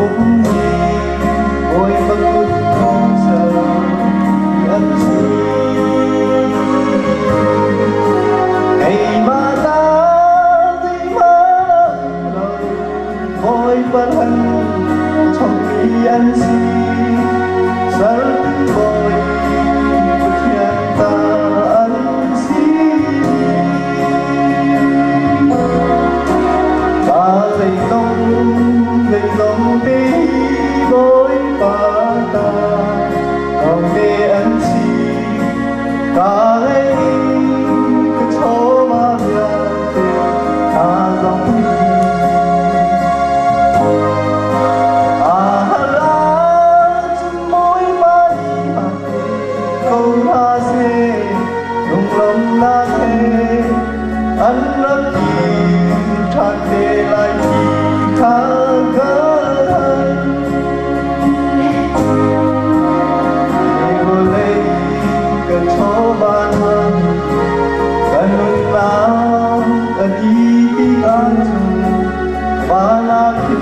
phúc nhi ôi bất khuất không sợ ân si ngày mà ta thấy má lời ôi bất hạnh trong khi ân si giờ tiếng gọi thiên ta ân si ta lấy lòng đi với bà ta lòng để ân si ta lấy cái chỗ mà ta dòng đi anh rất nhìn tràn đề lại khi ta gần người đây cần cho bạn hơn cần làm cần đi tiếng anh và là khi